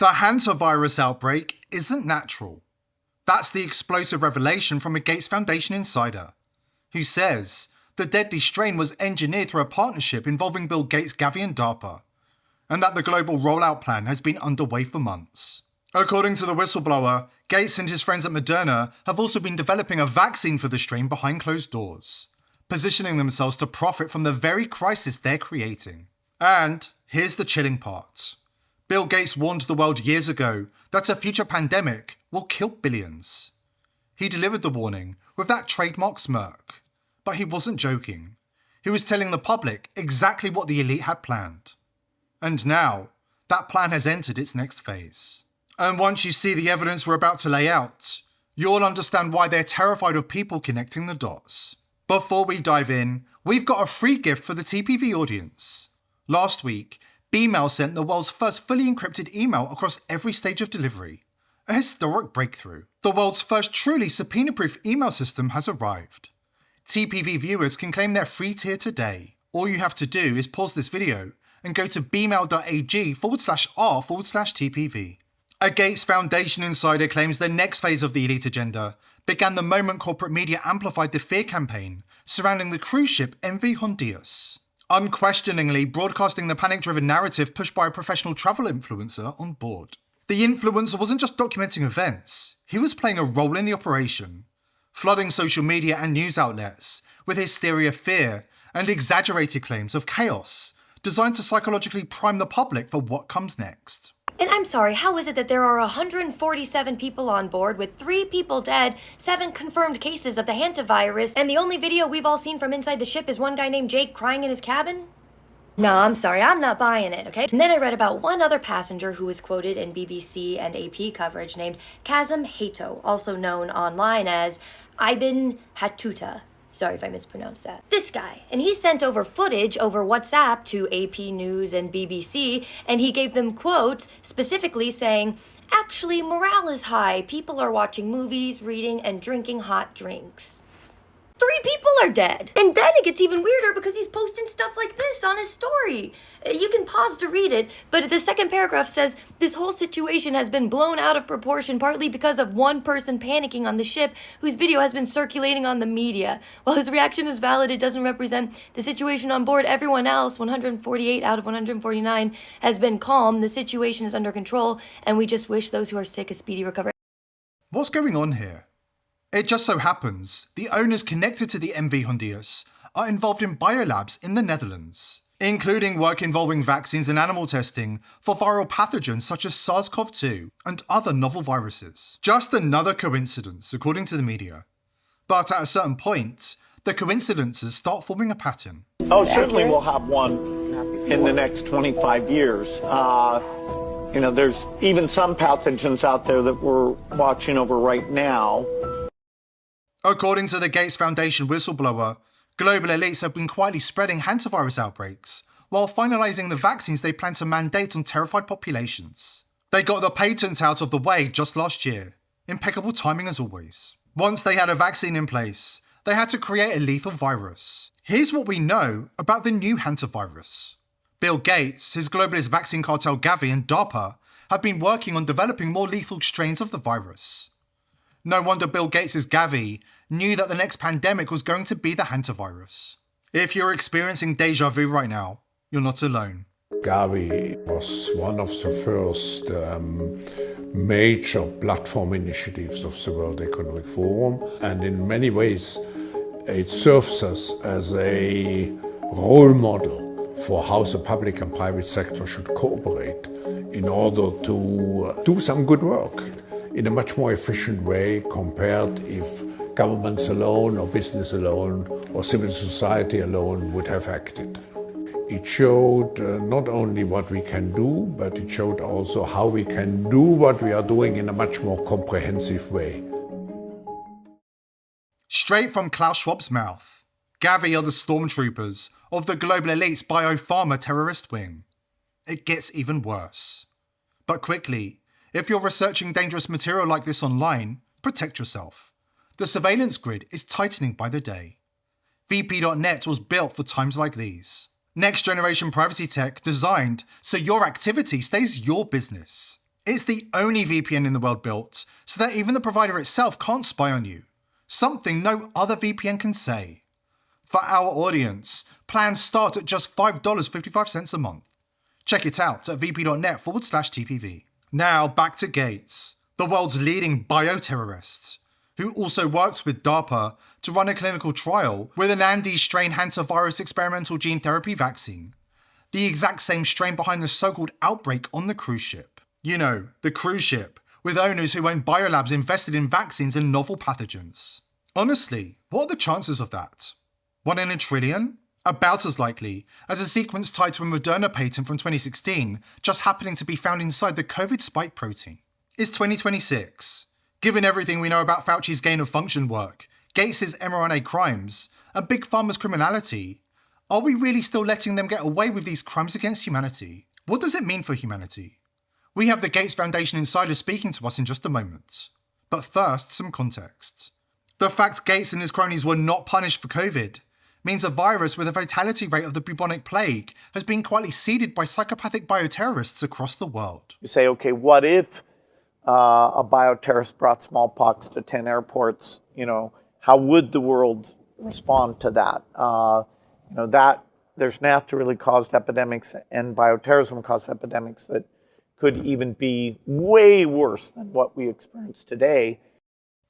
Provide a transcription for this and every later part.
The hantavirus outbreak isn't natural. That's the explosive revelation from a Gates Foundation insider, who says the deadly strain was engineered through a partnership involving Bill Gates, Gavi and DARPA, and that the global rollout plan has been underway for months. According to the whistleblower, Gates and his friends at Moderna have also been developing a vaccine for the strain behind closed doors, positioning themselves to profit from the very crisis they're creating. And here's the chilling part. Bill Gates warned the world years ago that a future pandemic will kill billions. He delivered the warning with that trademark smirk. But he wasn't joking. He was telling the public exactly what the elite had planned. And now, that plan has entered its next phase. And once you see the evidence we're about to lay out, you'll understand why they're terrified of people connecting the dots. Before we dive in, we've got a free gift for the TPV audience. Last week, Bmail sent the world's first fully encrypted email across every stage of delivery. A historic breakthrough. The world's first truly subpoena-proof email system has arrived. TPV viewers can claim their free tier today. All you have to do is pause this video and go to bmail.ag/r/TPV. A Gates Foundation insider claims the next phase of the elite agenda began the moment corporate media amplified the fear campaign surrounding the cruise ship MV Honduras, unquestioningly broadcasting the panic-driven narrative pushed by a professional travel influencer on board. The influencer wasn't just documenting events, he was playing a role in the operation, flooding social media and news outlets with hysteria, fear, and exaggerated claims of chaos, designed to psychologically prime the public for what comes next. And I'm sorry, how is it that there are 147 people on board with 3 people dead, 7 confirmed cases of the hantavirus, and the only video we've all seen from inside the ship is one guy named Jake crying in his cabin? No, I'm sorry, I'm not buying it, okay? And then I read about one other passenger who was quoted in BBC and AP coverage named Kazem Hato, also known online as Ibn Hatuta. Sorry if I mispronounced that. This guy. And he sent over footage over WhatsApp to AP News and BBC, and he gave them quotes specifically saying, "Actually, morale is high. People are watching movies, reading, and drinking hot drinks." 3 people are dead. And then it gets even weirder because he's posting stuff like this on his story. You can pause to read it, but the second paragraph says, "This whole situation has been blown out of proportion partly because of one person panicking on the ship whose video has been circulating on the media. While his reaction is valid, it doesn't represent the situation on board. Everyone else, 148 out of 149, has been calm. The situation is under control, and we just wish those who are sick a speedy recovery." What's going on here? It just so happens the owners connected to the MV Honduras are involved in biolabs in the Netherlands, including work involving vaccines and animal testing for viral pathogens such as SARS-CoV-2 and other novel viruses. Just another coincidence, according to the media. But at a certain point, the coincidences start forming a pattern. Oh, certainly we'll have one in the next 25 years. There's even some pathogens out there that we're watching over right now. According to the Gates Foundation whistleblower, global elites have been quietly spreading hantavirus outbreaks while finalising the vaccines they plan to mandate on terrified populations. They got the patent out of the way just last year. Impeccable timing as always. Once they had a vaccine in place, they had to create a lethal virus. Here's what we know about the new hantavirus. Bill Gates, his globalist vaccine cartel Gavi and DARPA have been working on developing more lethal strains of the virus. No wonder Bill Gates' Gavi knew that the next pandemic was going to be the hantavirus. If you're experiencing deja vu right now, you're not alone. Gavi was one of the first major platform initiatives of the World Economic Forum, and in many ways it serves us as a role model for how the public and private sector should cooperate in order to do some good work in a much more efficient way compared if governments alone or business alone or civil society alone would have acted. It showed not only what we can do, but it showed also how we can do what we are doing in a much more comprehensive way. Straight from Klaus Schwab's mouth, Gavi are the stormtroopers of the global elite's biopharma terrorist wing. It gets even worse. But quickly, if you're researching dangerous material like this online, protect yourself. The surveillance grid is tightening by the day. VP.net was built for times like these. Next generation privacy tech designed so your activity stays your business. It's the only VPN in the world built so that even the provider itself can't spy on you, something no other VPN can say. For our audience, plans start at just $5.55 a month. Check it out at vp.net/TPV. Now back to Gates, the world's leading bioterrorist, who also works with DARPA to run a clinical trial with an Andes strain hantavirus experimental gene therapy vaccine, the exact same strain behind the so-called outbreak on the cruise ship. You know, the cruise ship, with owners who own biolabs invested in vaccines and novel pathogens. Honestly, what are the chances of that? 1 in a trillion? About as likely as a sequence tied to a Moderna patent from 2016 just happening to be found inside the COVID spike protein. It's 2026. Given everything we know about Fauci's gain-of-function work, Gates' mRNA crimes, and Big Pharma's criminality, are we really still letting them get away with these crimes against humanity? What does it mean for humanity? We have the Gates Foundation insider speaking to us in just a moment. But first, some context. The fact Gates and his cronies were not punished for COVID means a virus with a fatality rate of the bubonic plague has been quietly seeded by psychopathic bioterrorists across the world. You say, okay, what if a bioterrorist brought smallpox to 10 airports? You know, how would the world respond to that? That there's naturally caused epidemics and bioterrorism caused epidemics that could even be way worse than what we experience today.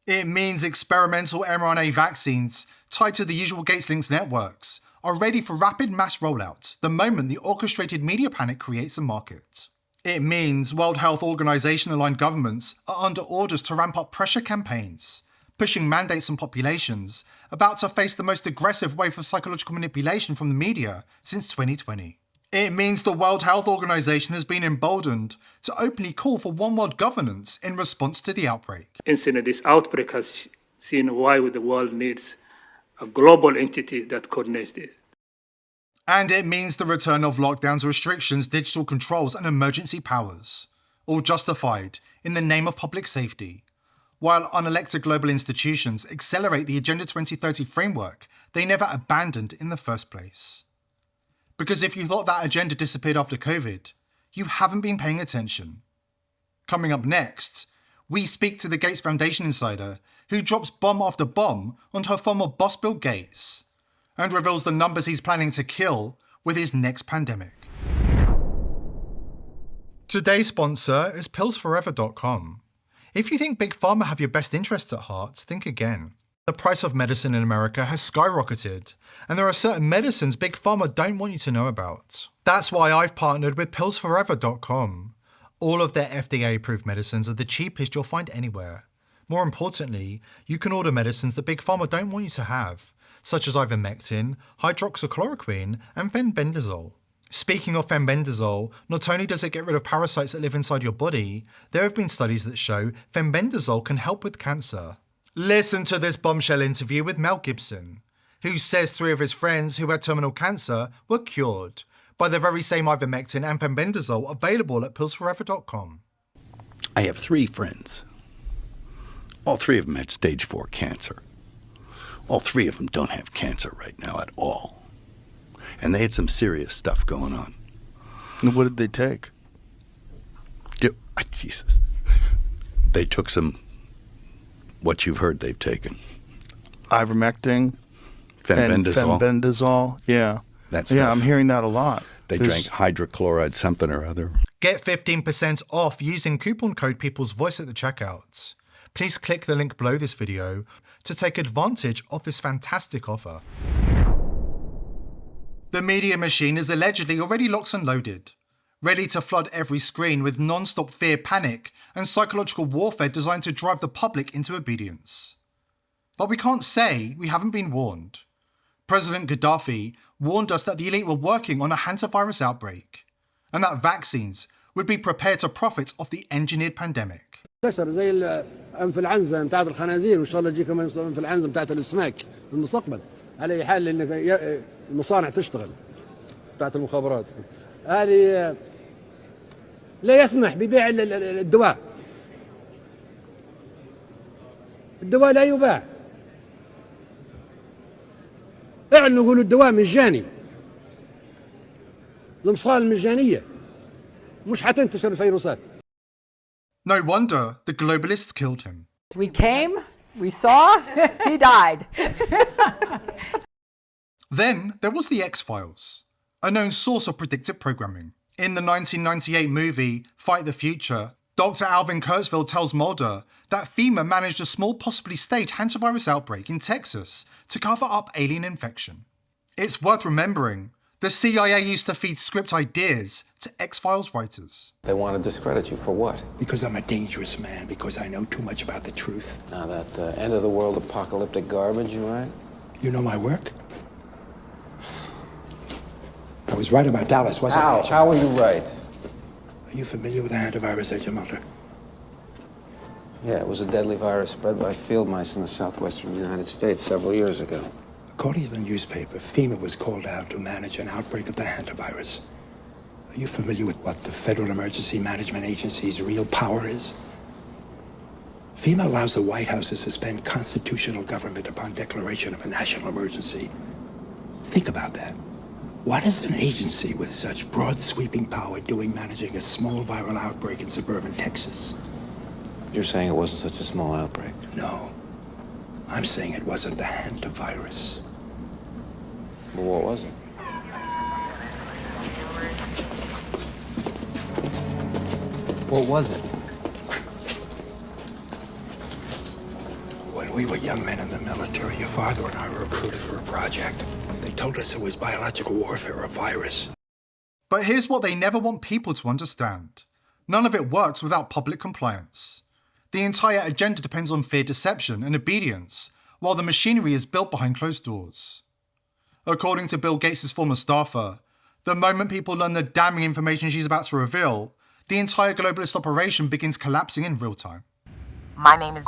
It means experimental mRNA vaccines tied to the usual Gates links networks are ready for rapid mass rollout the moment the orchestrated media panic creates a market. It means World Health Organization aligned governments are under orders to ramp up pressure campaigns, pushing mandates on populations about to face the most aggressive wave of psychological manipulation from the media since 2020. It means the World Health Organization has been emboldened to openly call for one world governance in response to the outbreak. Incidentally, this outbreak has seen why the world needs a global entity that coordinates this. And it means the return of lockdowns, restrictions, digital controls, and emergency powers, all justified in the name of public safety, while unelected global institutions accelerate the Agenda 2030 framework they never abandoned in the first place. Because if you thought that agenda disappeared after COVID, you haven't been paying attention. Coming up next, we speak to the Gates Foundation insider who drops bomb after bomb onto her former boss Bill Gates and reveals the numbers he's planning to kill with his next pandemic. Today's sponsor is pillsforever.com. If you think Big Pharma have your best interests at heart, think again. The price of medicine in America has skyrocketed, and there are certain medicines Big Pharma don't want you to know about. That's why I've partnered with pillsforever.com. All of their FDA-approved medicines are the cheapest you'll find anywhere. More importantly, you can order medicines that Big Pharma don't want you to have, such as ivermectin, hydroxychloroquine, and fenbendazole. Speaking of fenbendazole, not only does it get rid of parasites that live inside your body, there have been studies that show fenbendazole can help with cancer. Listen to this bombshell interview with Mel Gibson, who says 3 of his friends who had terminal cancer were cured by the very same ivermectin and fenbendazole available at pillsforever.com. I have 3 friends. All 3 of them had stage 4 cancer. All 3 of them don't have cancer right now at all. And they had some serious stuff going on. And what did they take? Jesus. They took some, what you've heard they've taken. Ivermectin? Fenbendazole. Fenbendazole, yeah. I'm hearing that a lot. They drank hydrochloride something or other. Get 15% off using coupon code People's Voice at the checkout. Please click the link below this video to take advantage of this fantastic offer. The media machine is allegedly already locked and loaded, ready to flood every screen with non-stop fear, panic, and psychological warfare designed to drive the public into obedience. But we can't say we haven't been warned. President Gaddafi warned us that the elite were working on a hantavirus outbreak, and that vaccines would be prepared to profit off the engineered pandemic. زي الانفلونزا بتاعت الخنازير وان شاء الله تجي كمان الانفلونزا بتاعت الاسماك في المستقبل على اي حال لان المصانع تشتغل بتاعت المخابرات هذه لا يسمح ببيع الدواء لا يباع اعلنوا يقولوا الدواء مجاني الامصال المجانيه مش حتنتشر الفيروسات No wonder the globalists killed him. We came, we saw, he died. Then there was the X-Files, a known source of predictive programming. In the 1998 movie Fight the Future, Dr. Alvin Kurtzville tells Mulder that FEMA managed a small, possibly staged hantavirus outbreak in Texas to cover up alien infection. It's worth remembering, the CIA used to feed script ideas to X-Files writers. They want to discredit you for what? Because I'm a dangerous man, because I know too much about the truth. Now that end-of-the-world apocalyptic garbage, you write? You know my work? I was right about Dallas, wasn't I? How were you right? Are you familiar with the hantavirus, Agent Mulder? Yeah, it was a deadly virus spread by field mice in the southwestern United States several years ago. According to the newspaper, FEMA was called out to manage an outbreak of the hantavirus. Are you familiar with what the Federal Emergency Management Agency's real power is? FEMA allows the White House to suspend constitutional government upon declaration of a national emergency. Think about that. What is an agency with such broad sweeping power doing managing a small viral outbreak in suburban Texas? You're saying it wasn't such a small outbreak? No. I'm saying it wasn't the hantavirus. Well, what was it? What was it? When we were young men in the military, your father and I were recruited for a project. They told us it was biological warfare, a virus. But here's what they never want people to understand. None of it works without public compliance. The entire agenda depends on fear, deception, and obedience, while the machinery is built behind closed doors. According to Bill Gates' former staffer, the moment people learn the damning information she's about to reveal, the entire globalist operation begins collapsing in real time. My name is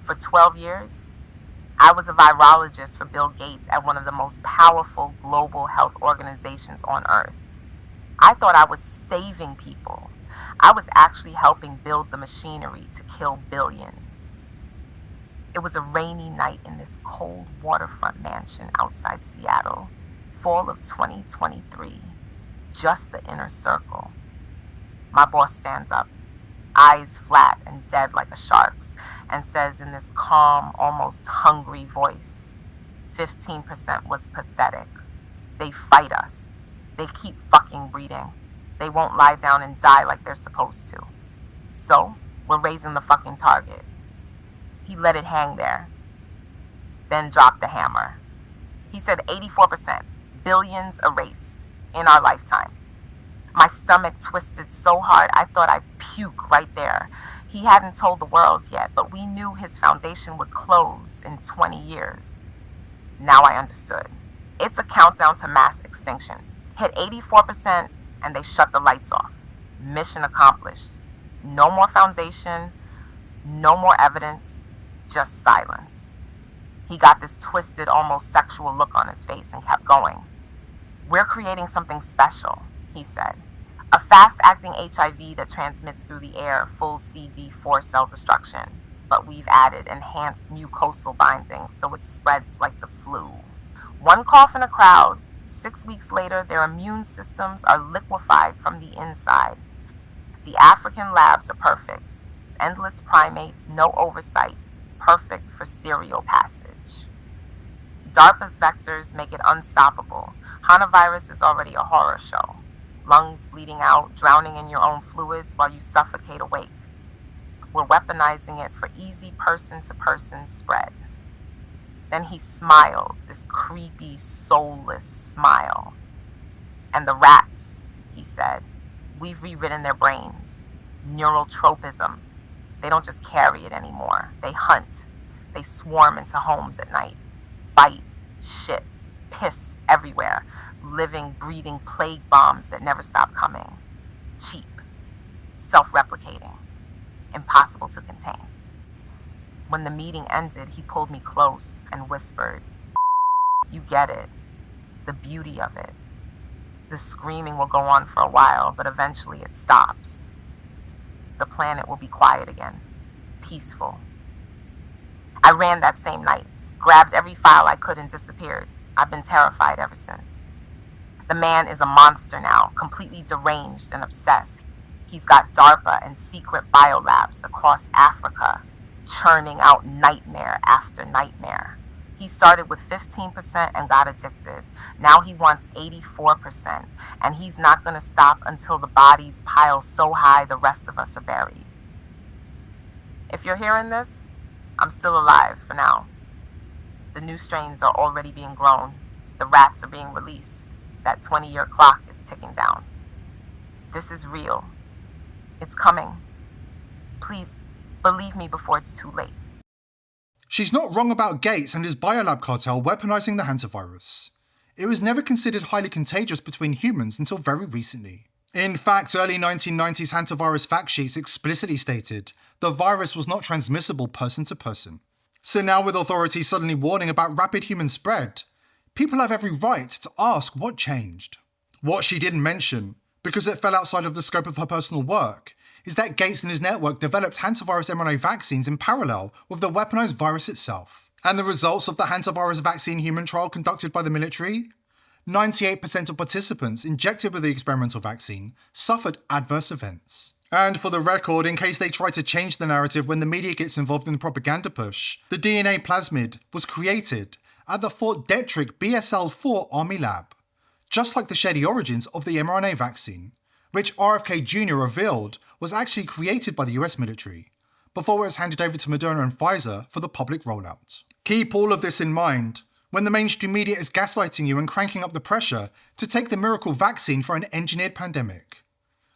For 12 years, I was a virologist for Bill Gates at one of the most powerful global health organizations on earth. I thought I was saving people. I was actually helping build the machinery to kill billions. It was a rainy night in this cold waterfront mansion outside Seattle, fall of 2023, just the inner circle. My boss stands up, eyes flat and dead like a shark's, and says in this calm, almost hungry voice, 15% was pathetic. They fight us. They keep fucking breeding. They won't lie down and die like they're supposed to. So, we're raising the fucking target. He let it hang there, then dropped the hammer. He said 84%, billions erased in our lifetime. My stomach twisted so hard I thought I'd puke right there. He hadn't told the world yet, but we knew his foundation would close in 20 years. Now I understood. It's a countdown to mass extinction. Hit 84% and they shut the lights off. Mission accomplished. No more foundation, no more evidence, just silence. He got this twisted, almost sexual look on his face and kept going. We're creating something special, he said. A fast-acting HIV that transmits through the air, full CD4 cell destruction. But we've added enhanced mucosal binding so it spreads like the flu. One cough in a crowd, 6 weeks later, their immune systems are liquefied from the inside. The African labs are perfect. Endless primates, no oversight, perfect for serial passage. DARPA's vectors make it unstoppable. Hanavirus is already a horror show. Lungs bleeding out, drowning in your own fluids while you suffocate awake. We're weaponizing it for easy person-to-person spread. Then he smiled, this creepy, soulless smile. And the rats, he said, we've rewritten their brains. Neural tropism. They don't just carry it anymore. They hunt. They swarm into homes at night. Bite, shit, piss everywhere. Living, breathing plague bombs that never stop coming. Cheap. Self-replicating. Impossible to contain. When the meeting ended, he pulled me close and whispered, "You get it. The beauty of it. The screaming will go on for a while, but eventually it stops. The planet will be quiet again. Peaceful." I ran that same night, grabbed every file I could and disappeared. I've been terrified ever since. The man is a monster now, completely deranged and obsessed. He's got DARPA and secret biolabs across Africa, churning out nightmare after nightmare. He started with 15% and got addicted. Now he wants 84%, and he's not going to stop until the bodies pile so high the rest of us are buried. If you're hearing this, I'm still alive for now. The new strains are already being grown. The rats are being released. That 20-year clock is ticking down. This is real. It's coming. Please believe me before it's too late. She's not wrong about Gates and his biolab cartel weaponizing the hantavirus. It was never considered highly contagious between humans until very recently. In fact, early 1990s hantavirus fact sheets explicitly stated the virus was not transmissible person to person. So now with authorities suddenly warning about rapid human spread, people have every right to ask what changed. What she didn't mention, because it fell outside of the scope of her personal work, is that Gates and his network developed hantavirus mRNA vaccines in parallel with the weaponized virus itself. And the results of the hantavirus vaccine human trial conducted by the military? 98% of participants injected with the experimental vaccine suffered adverse events. And for the record, in case they try to change the narrative when the media gets involved in the propaganda push, the DNA plasmid was created at the Fort Detrick BSL-4 Army Lab, just like the shady origins of the mRNA vaccine, which RFK Jr. revealed was actually created by the US military, before it was handed over to Moderna and Pfizer for the public rollout. Keep all of this in mind when the mainstream media is gaslighting you and cranking up the pressure to take the miracle vaccine for an engineered pandemic.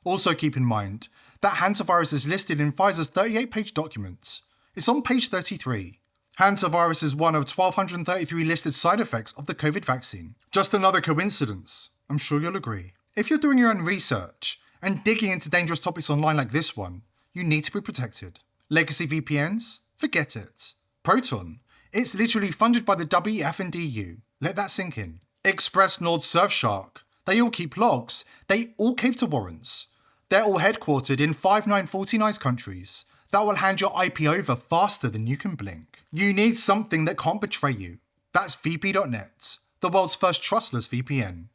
Also keep in mind that hantavirus is listed in Pfizer's 38-page document. It's on page 33. Hantavirus is one of 1,233 listed side effects of the COVID vaccine. Just another coincidence, I'm sure you'll agree. If you're doing your own research and digging into dangerous topics online like this one, you need to be protected. Legacy VPNs? Forget it. Proton? It's literally funded by the WEF and DU. Let that sink in. Express Nord Surfshark? They all keep logs. They all cave to warrants. They're all headquartered in 5949 countries that will hand your IP over faster than you can blink. You need something that can't betray you. That's VP.net, the world's first trustless VPN.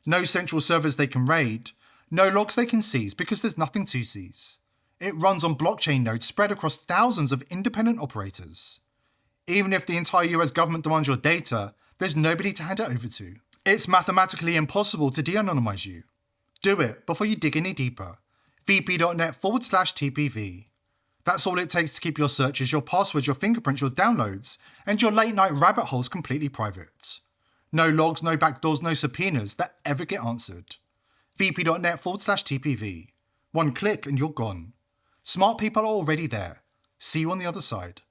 No central servers they can raid, no logs they can seize because there's nothing to seize. It runs on blockchain nodes spread across thousands of independent operators. Even if the entire US government demands your data, there's nobody to hand it over to. It's mathematically impossible to de-anonymize you. Do it before you dig any deeper. vp.net/TPV. That's all it takes to keep your searches, your passwords, your fingerprints, your downloads, and your late night rabbit holes completely private. No logs, no backdoors, no subpoenas that ever get answered. vp.net/TPV. One click and you're gone. Smart people are already there. See you on the other side.